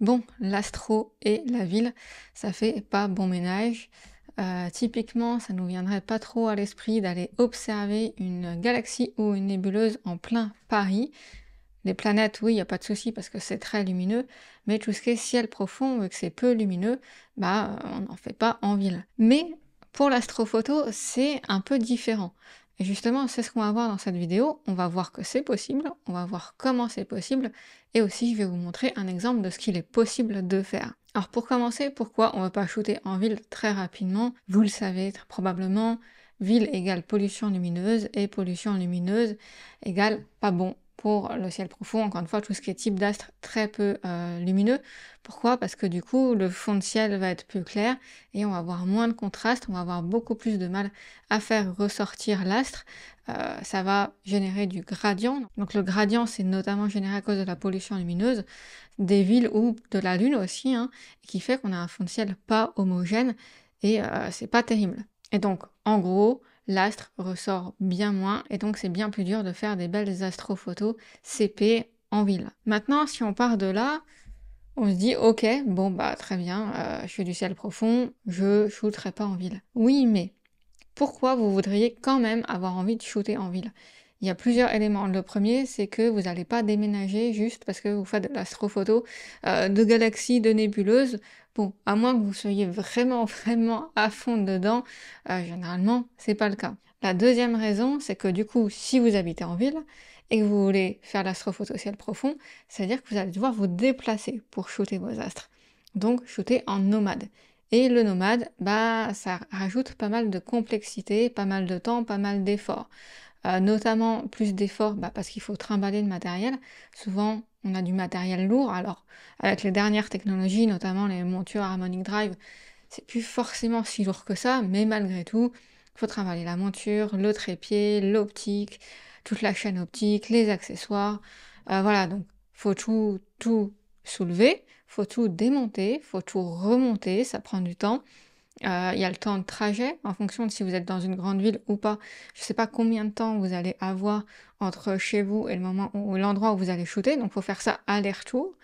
Bon, l'astro et la ville, ça fait pas bon ménage. Typiquement, ça nous viendrait pas trop à l'esprit d'aller observer une galaxie ou une nébuleuse en plein Paris. Les planètes, oui, il y a pas de souci parce que c'est très lumineux, mais tout ce qui est ciel profond, vu que c'est peu lumineux, on n'en fait pas en ville. Mais pour l'astrophoto, c'est un peu différent. Et justement, c'est ce qu'on va voir dans cette vidéo. On va voir que c'est possible, on va voir comment c'est possible, et aussi je vais vous montrer un exemple de ce qu'il est possible de faire. Alors pour commencer, pourquoi on ne va pas shooter en ville très rapidement? Vous le savez très probablement, ville égale pollution lumineuse, et pollution lumineuse égale pas bon pour le ciel profond, encore une fois, tout ce qui est type d'astre très peu lumineux. Pourquoi? Parce que du coup, le fond de ciel va être plus clair et on va avoir moins de contraste, on va avoir beaucoup plus de mal à faire ressortir l'astre. Ça va générer du gradient. Donc le gradient, c'est notamment généré à cause de la pollution lumineuse des villes ou de la Lune aussi, hein, qui fait qu'on a un fond de ciel pas homogène et c'est pas terrible. Et donc, en gros, l'astre ressort bien moins et donc c'est bien plus dur de faire des belles astrophotos CP en ville. Maintenant, si on part de là, on se dit ok, bon bah très bien, je fais du ciel profond, je shooterai pas en ville. Oui, mais pourquoi vous voudriez quand même avoir envie de shooter en ville? Il y a plusieurs éléments. Le premier, c'est que vous n'allez pas déménager juste parce que vous faites de l'astrophoto de galaxies, de nébuleuses. Bon, à moins que vous soyez vraiment, vraiment à fond dedans, généralement, c'est pas le cas. La deuxième raison, c'est que du coup, si vous habitez en ville et que vous voulez faire l'astrophoto au ciel profond, c'est-à-dire que vous allez devoir vous déplacer pour shooter vos astres. Donc, shooter en nomade. Et le nomade, ça rajoute pas mal de complexité, pas mal de temps, pas mal d'efforts. Notamment plus d'efforts parce qu'il faut trimballer le matériel. Souvent, on a du matériel lourd. Alors, avec les dernières technologies, notamment les montures Harmonic Drive, c'est plus forcément si lourd que ça, mais malgré tout, il faut trimballer la monture, le trépied, l'optique, toute la chaîne optique, les accessoires. Voilà, donc faut tout soulever, faut tout démonter, faut tout remonter, ça prend du temps. Il y a le temps de trajet en fonction de si vous êtes dans une grande ville ou pas. Je sais pas combien de temps vous allez avoir entre chez vous et le moment où l'endroit où vous allez shooter, donc faut faire ça aller-retour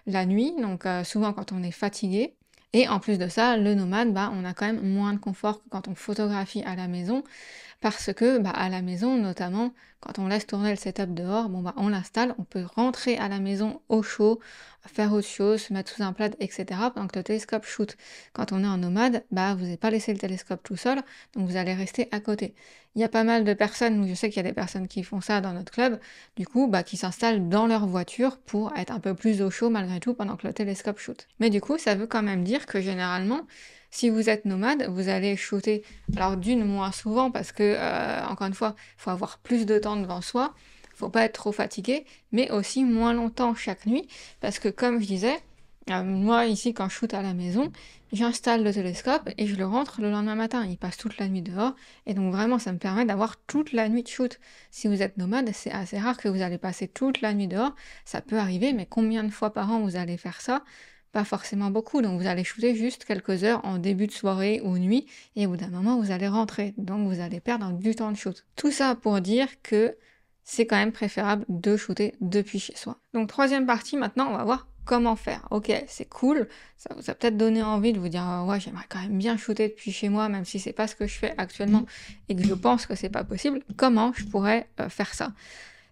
la nuit, donc souvent quand on est fatigué. Et en plus de ça, le nomade, on a quand même moins de confort que quand on photographie à la maison, parce que à la maison, notamment, quand on laisse tourner le setup dehors, on l'installe, on peut rentrer à la maison au chaud, faire autre chose, se mettre sous un plaid, etc. pendant que le télescope shoot. Quand on est en nomade, vous n'avez pas laissé le télescope tout seul, donc vous allez rester à côté. Il y a pas mal de personnes, je sais qu'il y a des personnes qui font ça dans notre club, du coup, qui s'installent dans leur voiture pour être un peu plus au chaud malgré tout pendant que le télescope shoot. Mais du coup, ça veut quand même dire que généralement, si vous êtes nomade, vous allez shooter, alors d'une moins souvent parce que, encore une fois, il faut avoir plus de temps devant soi, faut pas être trop fatigué, mais aussi moins longtemps chaque nuit, parce que comme je disais, moi ici quand je shoot à la maison, j'installe le télescope et je le rentre le lendemain matin. Il passe toute la nuit dehors et donc vraiment ça me permet d'avoir toute la nuit de shoot. Si vous êtes nomade, c'est assez rare que vous allez passer toute la nuit dehors. Ça peut arriver, mais combien de fois par an vous allez faire ça? Pas forcément beaucoup, donc vous allez shooter juste quelques heures en début de soirée ou nuit, et au bout d'un moment vous allez rentrer, donc vous allez perdre du temps de shoot. Tout ça pour dire que c'est quand même préférable de shooter depuis chez soi. Donc troisième partie, maintenant on va voir comment faire. Ok, c'est cool, ça vous a peut-être donné envie de vous dire ouais, j'aimerais quand même bien shooter depuis chez moi, même si c'est pas ce que je fais actuellement et que je pense que c'est pas possible. Comment je pourrais faire ça?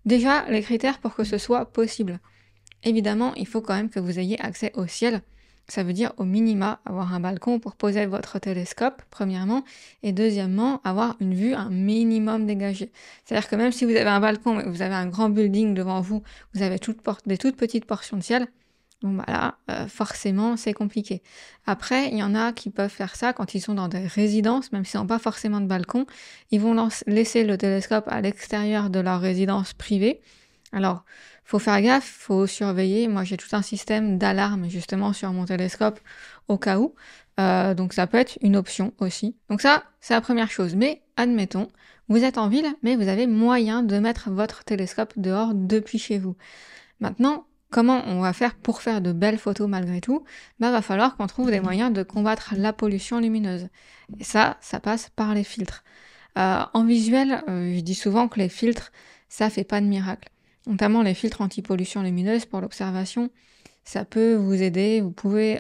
Déjà, les critères pour que ce soit possible. Évidemment, il faut quand même que vous ayez accès au ciel. Ça veut dire au minima avoir un balcon pour poser votre télescope, premièrement, et deuxièmement, avoir une vue un minimum dégagée. C'est-à-dire que même si vous avez un balcon et que vous avez un grand building devant vous, vous avez des toutes petites portions de ciel, forcément, c'est compliqué. Après, il y en a qui peuvent faire ça quand ils sont dans des résidences, même s'ils n'ont pas forcément de balcon. Ils vont laisser le télescope à l'extérieur de leur résidence privée. Alors, faut faire gaffe, faut surveiller. Moi, j'ai tout un système d'alarme justement sur mon télescope au cas où. Donc, ça peut être une option aussi. Donc ça, c'est la première chose. Mais admettons, vous êtes en ville, mais vous avez moyen de mettre votre télescope dehors depuis chez vous. Maintenant, comment on va faire pour faire de belles photos malgré tout? Va falloir qu'on trouve des moyens de combattre la pollution lumineuse. Et ça passe par les filtres. En visuel, je dis souvent que les filtres, ça fait pas de miracle. Notamment les filtres anti-pollution lumineuse pour l'observation, ça peut vous aider, vous pouvez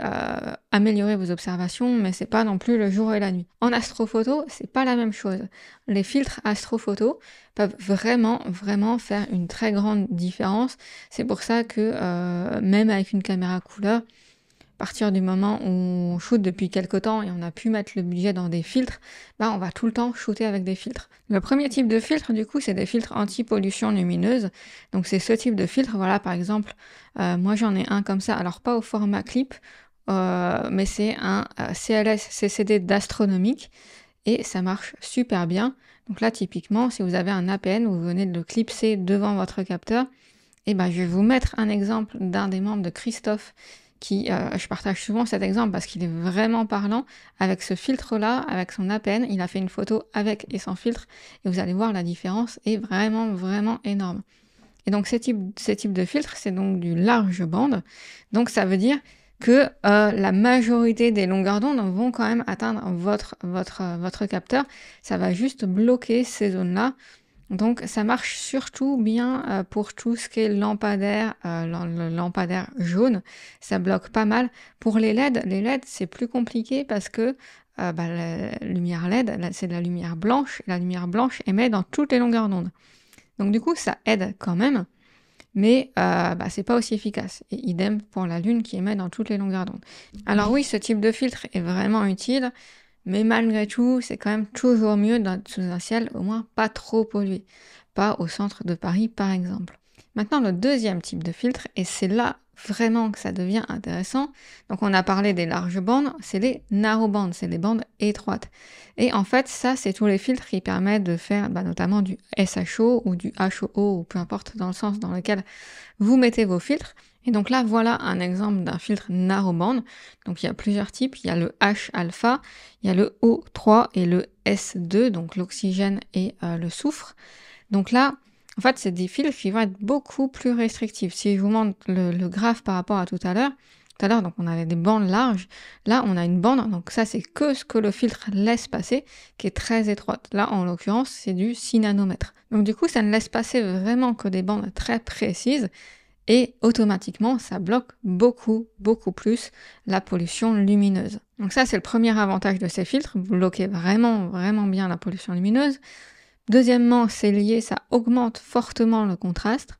améliorer vos observations, mais c'est pas non plus le jour et la nuit. En astrophoto, c'est pas la même chose. Les filtres astrophoto peuvent vraiment faire une très grande différence. C'est pour ça que même avec une caméra couleur, à partir du moment où on shoot depuis quelques temps et on a pu mettre le budget dans des filtres, on va tout le temps shooter avec des filtres. Le premier type de filtre, du coup, c'est des filtres anti-pollution lumineuse. Donc c'est ce type de filtre, voilà, par exemple, moi j'en ai un comme ça, alors pas au format clip, mais c'est un CLS CCD d'astronomique et ça marche super bien. Donc là, typiquement, si vous avez un APN, vous venez de le clipser devant votre capteur, et je vais vous mettre un exemple d'un des membres de Christophe je partage souvent cet exemple parce qu'il est vraiment parlant. Avec ce filtre-là, avec son APN, il a fait une photo avec et sans filtre et vous allez voir la différence est vraiment énorme. Et donc ces types de filtres, c'est donc du large bande. Donc ça veut dire que la majorité des longueurs d'onde vont quand même atteindre votre capteur. Ça va juste bloquer ces zones-là. Donc ça marche surtout bien pour tout ce qui est lampadaire, le lampadaire jaune, ça bloque pas mal. Pour les LED c'est plus compliqué parce que la lumière LED, c'est de la lumière blanche, et la lumière blanche émet dans toutes les longueurs d'onde. Donc du coup ça aide quand même, mais c'est pas aussi efficace. Et idem pour la Lune qui émet dans toutes les longueurs d'onde. Alors oui, ce type de filtre est vraiment utile, mais malgré tout, c'est quand même toujours mieux d'être sous un ciel au moins pas trop pollué. Pas au centre de Paris, par exemple. Maintenant, le deuxième type de filtre, et c'est là vraiment que ça devient intéressant. Donc, on a parlé des larges bandes, c'est les narrow bandes, c'est les bandes étroites. Et en fait, ça, c'est tous les filtres qui permettent de faire notamment du SHO ou du HOO, ou peu importe dans le sens dans lequel vous mettez vos filtres. Et donc là, voilà un exemple d'un filtre narrowband. Donc il y a plusieurs types. Il y a le H-alpha, il y a le O3 et le S2, donc l'oxygène et le soufre. Donc là, en fait, c'est des filtres qui vont être beaucoup plus restrictifs. Si je vous montre le graphe par rapport à tout à l'heure, donc on avait des bandes larges. Là, on a une bande, donc ça, c'est que ce que le filtre laisse passer, qui est très étroite. Là, en l'occurrence, c'est du 6 nanomètres. Donc du coup, ça ne laisse passer vraiment que des bandes très précises. Et automatiquement, ça bloque beaucoup plus la pollution lumineuse. Donc ça, c'est le premier avantage de ces filtres, vous bloquez vraiment bien la pollution lumineuse. Deuxièmement, c'est lié, ça augmente fortement le contraste.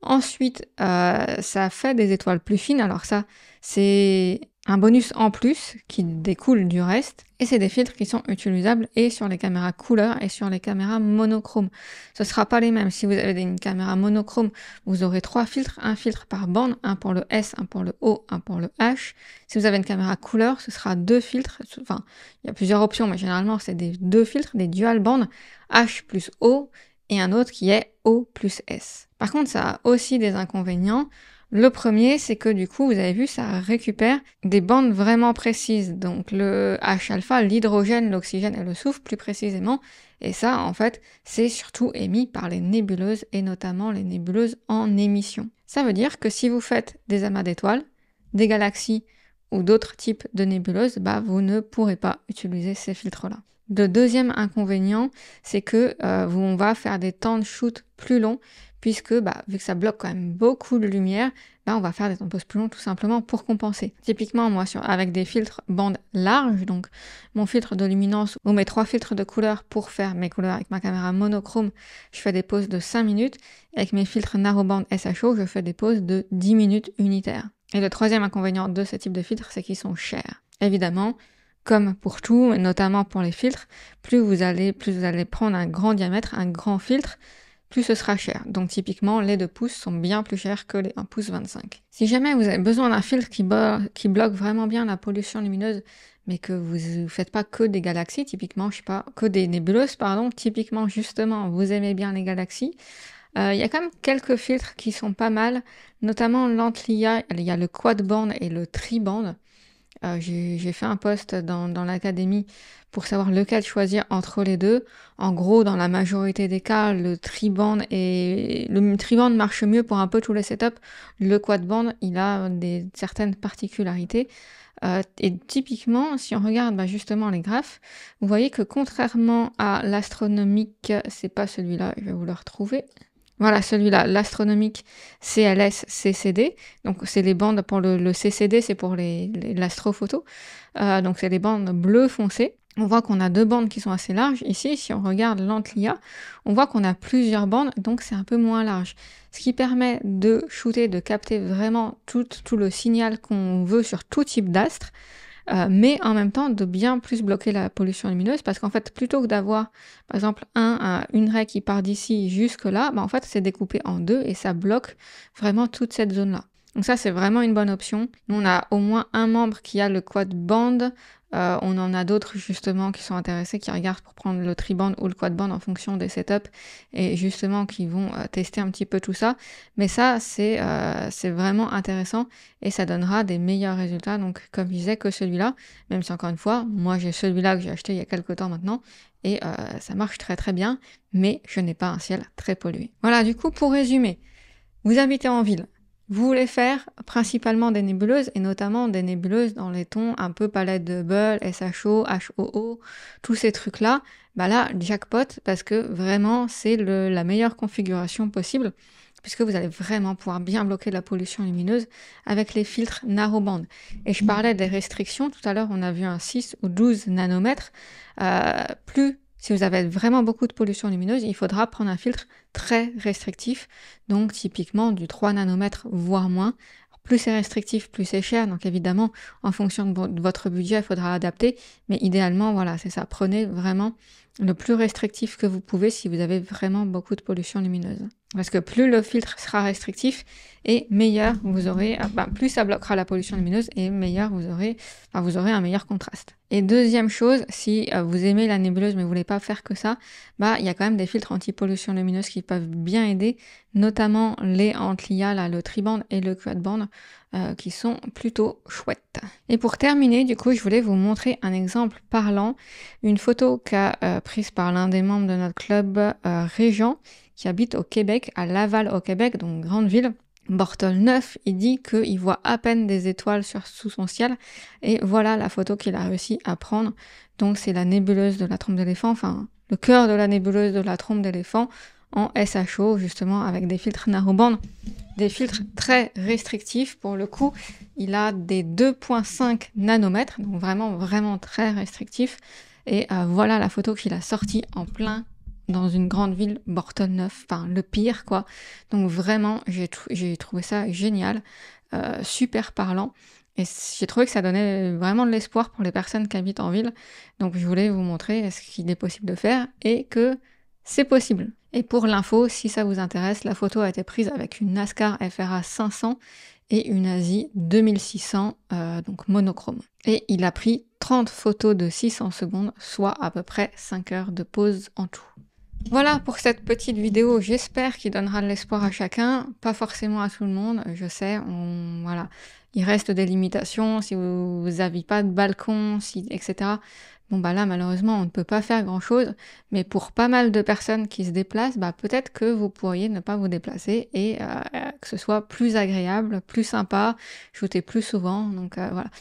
Ensuite, ça fait des étoiles plus fines. Alors ça, c'est un bonus en plus qui découle du reste. Et c'est des filtres qui sont utilisables et sur les caméras couleur et sur les caméras monochromes. Ce ne sera pas les mêmes. Si vous avez une caméra monochrome, vous aurez 3 filtres, un filtre par bande, un pour le S, un pour le O, un pour le H. Si vous avez une caméra couleur, ce sera 2 filtres. Enfin, il y a plusieurs options, mais généralement, c'est des 2 filtres, des dual bandes, H plus O, et un autre qui est O plus S. Par contre, ça a aussi des inconvénients. Le premier, c'est que du coup, vous avez vu, ça récupère des bandes vraiment précises. Donc le H-alpha, l'hydrogène, l'oxygène et le soufre plus précisément. Et ça, en fait, c'est surtout émis par les nébuleuses et notamment les nébuleuses en émission. Ça veut dire que si vous faites des amas d'étoiles, des galaxies ou d'autres types de nébuleuses, vous ne pourrez pas utiliser ces filtres-là. Le deuxième inconvénient, c'est que on va faire des temps de shoot plus longs, puisque vu que ça bloque quand même beaucoup de lumière, on va faire des temps de pause plus longs tout simplement pour compenser. Typiquement, moi, avec des filtres bandes larges, donc mon filtre de luminance ou mes 3 filtres de couleur pour faire mes couleurs avec ma caméra monochrome, je fais des pauses de 5 minutes. Avec mes filtres narrowband SHO, je fais des pauses de 10 minutes unitaires. Et le troisième inconvénient de ce type de filtres, c'est qu'ils sont chers. Évidemment, comme pour tout, notamment pour les filtres, plus vous allez prendre un grand diamètre, un grand filtre, plus ce sera cher. Donc typiquement, les 2 pouces sont bien plus chers que les 1 pouce 25. Si jamais vous avez besoin d'un filtre qui bloque vraiment bien la pollution lumineuse, mais que vous ne faites pas que des galaxies, typiquement, que des nébuleuses, typiquement, justement, vous aimez bien les galaxies, il y a quand même quelques filtres qui sont pas mal, notamment l'Antlia, il y a le quad band et le tri-band. J'ai fait un post dans l'académie pour savoir lequel choisir entre les deux. En gros, dans la majorité des cas, le tri-band marche mieux pour un peu tous les setups. Le quad-band, il a certaines particularités. Et typiquement, si on regarde justement les graphes, vous voyez que contrairement à l'astronomique, c'est pas celui-là, je vais vous le retrouver. Voilà, celui-là, l'astronomique CLS-CCD. Donc, c'est les bandes pour le CCD, c'est pour l'astrophoto. Donc, c'est les bandes bleu foncé. On voit qu'on a 2 bandes qui sont assez larges. Ici, si on regarde l'Antlia, on voit qu'on a plusieurs bandes, donc c'est un peu moins large. Ce qui permet de shooter, de capter vraiment tout le signal qu'on veut sur tout type d'astre. Mais en même temps de bien plus bloquer la pollution lumineuse, parce qu'en fait, plutôt que d'avoir, par exemple, une raie qui part d'ici jusque là, en fait, c'est découpé en 2 et ça bloque vraiment toute cette zone-là. Donc ça, c'est vraiment une bonne option. Nous, on a au moins un membre qui a le quad band. On en a d'autres justement qui sont intéressés, qui regardent pour prendre le tri-band ou le quad band en fonction des setups et justement qui vont tester un petit peu tout ça. Mais ça, c'est vraiment intéressant et ça donnera des meilleurs résultats. Donc comme je disais, que celui-là, même si encore une fois, moi j'ai celui-là que j'ai acheté il y a quelques temps maintenant et ça marche très très bien, mais je n'ai pas un ciel très pollué. Voilà, du coup, pour résumer, vous habitez en ville. Vous voulez faire principalement des nébuleuses, et notamment des nébuleuses dans les tons un peu palette de Hubble, SHO, HOO, tous ces trucs-là. Là, jackpot, parce que vraiment, c'est la meilleure configuration possible, puisque vous allez vraiment pouvoir bien bloquer la pollution lumineuse avec les filtres narrowband. Et je parlais des restrictions, tout à l'heure, on a vu un 6 ou 12 nanomètres. Si vous avez vraiment beaucoup de pollution lumineuse, il faudra prendre un filtre très restrictif, donc typiquement du 3 nanomètres, voire moins. Plus c'est restrictif, plus c'est cher, donc évidemment, en fonction de votre budget, il faudra adapter, mais idéalement, voilà, c'est ça, prenez vraiment le plus restrictif que vous pouvez si vous avez vraiment beaucoup de pollution lumineuse. Parce que plus le filtre sera restrictif, et meilleur vous aurez, plus ça bloquera la pollution lumineuse, et meilleur vous aurez un meilleur contraste. Et deuxième chose, si vous aimez la nébuleuse mais vous voulez pas faire que ça, il y a quand même des filtres anti-pollution lumineuse qui peuvent bien aider, notamment les Antlia, là, le tri-band et le quad-band, qui sont plutôt chouettes. Et pour terminer, du coup, je voulais vous montrer un exemple parlant, une photo qu'a prise par l'un des membres de notre club, Régent, qui habite au Québec, à Laval au Québec, donc grande ville. Bortol 9, il dit qu'il voit à peine des étoiles sous son ciel, et voilà la photo qu'il a réussi à prendre. Donc c'est la nébuleuse de la trompe d'éléphant, enfin le cœur de la nébuleuse de la trompe d'éléphant en SHO, justement avec des filtres narrowband, des filtres très restrictifs. Pour le coup, il a des 2,5 nanomètres, donc vraiment très restrictif. Et voilà la photo qu'il a sortie en plein dans une grande ville, Bortol 9, enfin le pire quoi. Donc vraiment, j'ai trouvé ça génial, super parlant. Et j'ai trouvé que ça donnait vraiment de l'espoir pour les personnes qui habitent en ville. Donc je voulais vous montrer ce qu'il est possible de faire et que c'est possible. Et pour l'info, si ça vous intéresse, la photo a été prise avec une NASCAR FRA 500 et une ASI 2600, donc monochrome. Et il a pris 30 photos de 600 secondes, soit à peu près 5 heures de pause en tout. Voilà pour cette petite vidéo, j'espère qu'il donnera de l'espoir à chacun, pas forcément à tout le monde, je sais, voilà, il reste des limitations, si vous n'avez pas de balcon, etc. Là malheureusement on ne peut pas faire grand chose, mais pour pas mal de personnes qui se déplacent, peut-être que vous pourriez ne pas vous déplacer et que ce soit plus agréable, plus sympa, shooter plus souvent, donc voilà.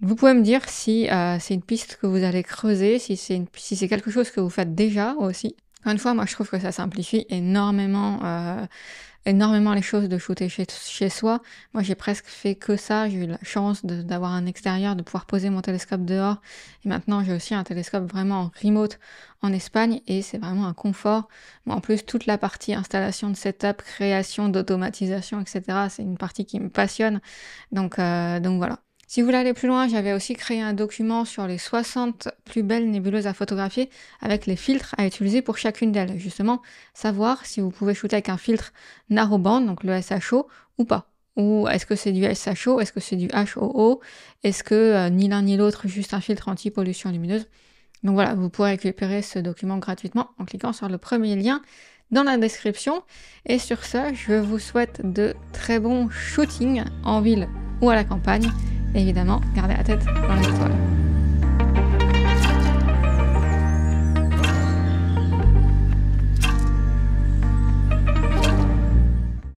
Vous pouvez me dire si c'est une piste que vous allez creuser, si c'est quelque chose que vous faites déjà aussi. Encore une fois, moi je trouve que ça simplifie énormément les choses de shooter chez soi. Moi j'ai presque fait que ça, j'ai eu la chance d'avoir un extérieur, de pouvoir poser mon télescope dehors. Et maintenant j'ai aussi un télescope vraiment en remote en Espagne et c'est vraiment un confort. En plus toute la partie installation de setup, création, d'automatisation, etc. c'est une partie qui me passionne. Donc voilà. Si vous voulez aller plus loin, j'avais aussi créé un document sur les 60 plus belles nébuleuses à photographier avec les filtres à utiliser pour chacune d'elles. Justement, savoir si vous pouvez shooter avec un filtre narrowband, donc le SHO, ou pas. Ou est-ce que c'est du SHO, est-ce que c'est du HOO, est-ce que ni l'un ni l'autre, juste un filtre anti-pollution lumineuse. Donc voilà, vous pourrez récupérer ce document gratuitement en cliquant sur le premier lien dans la description. Et sur ce, je vous souhaite de très bons shootings en ville ou à la campagne. Et évidemment, gardez la tête dans les étoiles.